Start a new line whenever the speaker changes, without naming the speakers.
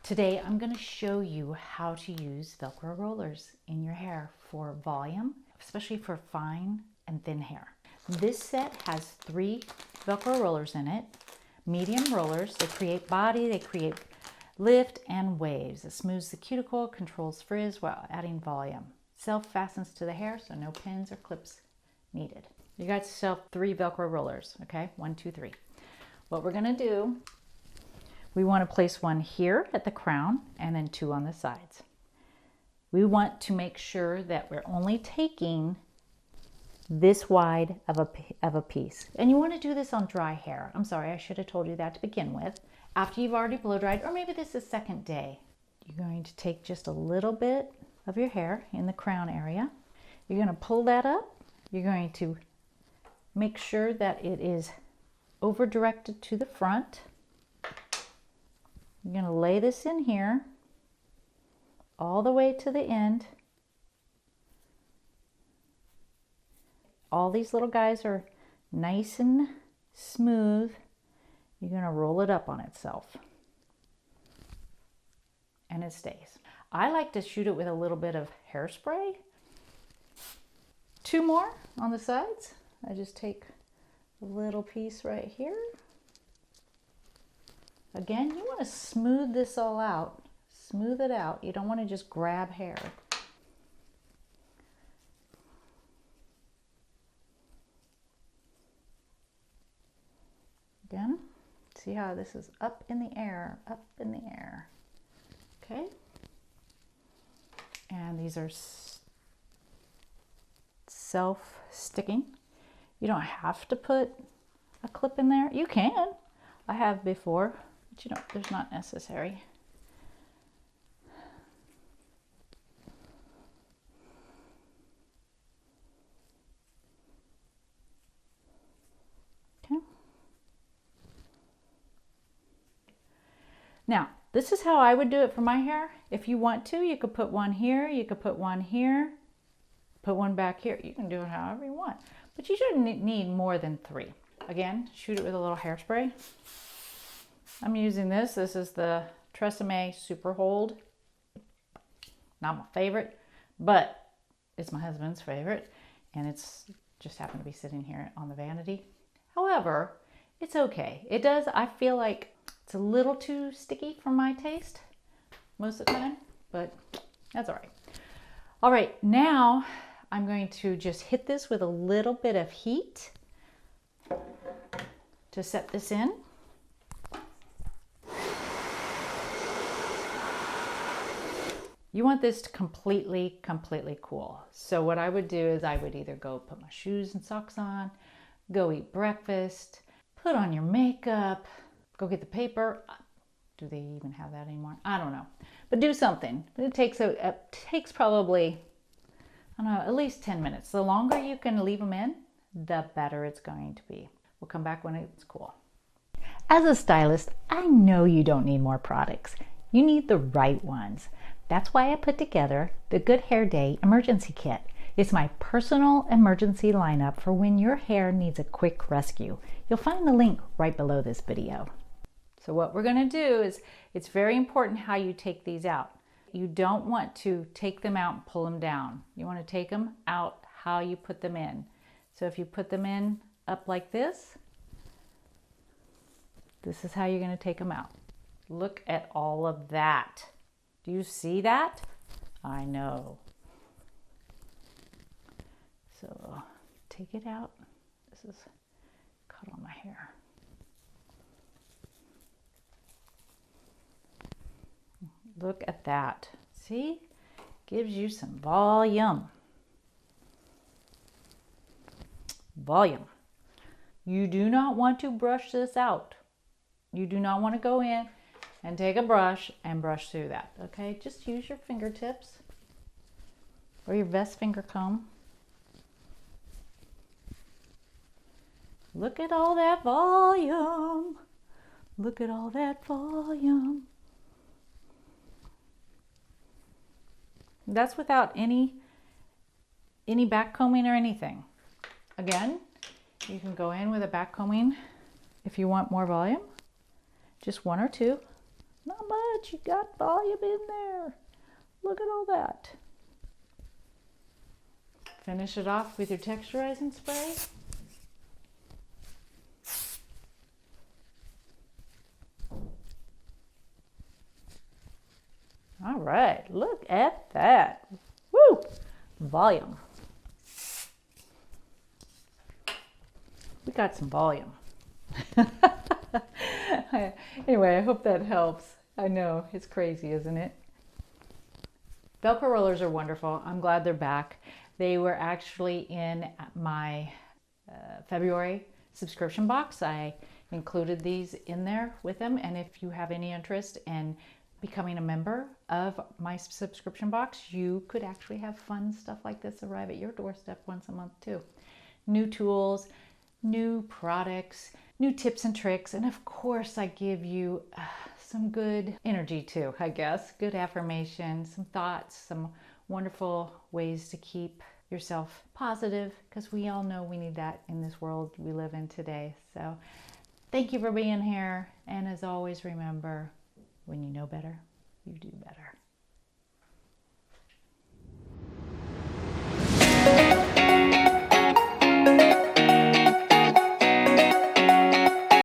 Today I'm going to show you how to use Velcro rollers in your hair for volume, especially for fine and thin hair. This set has 3 Velcro rollers in it, medium rollers. They create body, they create lift and waves. It smooths the cuticle, controls frizz while adding volume. Self-fastens to the hair, so no pins or clips needed. You got yourself 3 Velcro rollers, okay? 1, 2, 3. What we're going to do, we want to place one here at the crown and then 2 on the sides. We want to make sure that we're only taking this wide of a piece. And you want to do this on dry hair. I'm sorry, I should have told you that to begin with. After you've already blow dried, or maybe this is second day, you're going to take just a little bit of your hair in the crown area. You're going to pull that up. You're going to make sure that it is over directed to the front. You're going to lay this in here all the way to the end. All these little guys are nice and smooth. You're going to roll it up on itself and it stays. I like to shoot it with a little bit of hairspray. 2 more on the sides. I just take a little piece right here. Again, you want to smooth this all out. Smooth it out. You don't want to just grab hair. Again, see how this is up in the air, up in the air. Okay? And these are self-sticking. You don't have to put a clip in there. You can. I have before. But you know, there's not necessary. Okay. Now, this is how I would do it for my hair. If you want to, you could put one here, you could put one here, put one back here. You can do it however you want. But you shouldn't need more than 3. Again, shoot it with a little hairspray. I'm using this. This is the Tresemme Super Hold. Not my favorite, but it's my husband's favorite. And it's just happened to be sitting here on the vanity. However, it's okay. It does, I feel like it's a little too sticky for my taste most of the time, but that's all right. All right, now I'm going to just hit this with a little bit of heat to set this in. You want this to completely cool. So what I would do is I would either go put my shoes and socks on, go eat breakfast, put on your makeup, go get the paper. Do they even have that anymore? I don't know. But do something. It takes probably, I don't know, at least 10 minutes. The longer you can leave them in, the better it's going to be. We'll come back when it's cool. As a stylist, I know you don't need more products. You need the right ones. That's why I put together the Good Hair Day Emergency Kit. It's my personal emergency lineup for when your hair needs a quick rescue. You'll find the link right below this video. So what we're going to do is, it's very important how you take these out. You don't want to take them out and pull them down. You want to take them out how you put them in. So if you put them in up like this, this is how you're going to take them out. Look at all of that. Do you see that? I know. So take it out. This is cut on my hair. Look at that. See? Gives you some volume. Volume. You do not want to brush this out. You do not want to go in and take a brush and brush through that, okay? Just use your fingertips or your vest finger comb. Look at all that volume. Look at all that volume. That's without any back combing or anything. Again, you can go in with a back combing if you want more volume. Just 1 or 2. Not much. You got volume in there. Look at all that. Finish it off with your texturizing spray. All right, look at that. Woo! Volume. We got some volume. Anyway, I hope that helps. I know, it's crazy, isn't it? Velcro rollers are wonderful. I'm glad they're back. They were actually in my February subscription box. I included these in there with them. And if you have any interest in becoming a member of my subscription box, you could actually have fun stuff like this arrive at your doorstep once a month too. New tools, new products, new tips and tricks, and of course I give you some good energy too, I guess. Good affirmation, some thoughts, some wonderful ways to keep yourself positive, because we all know we need that in this world we live in today. So thank you for being here, and as always, remember, when you know better, you do better.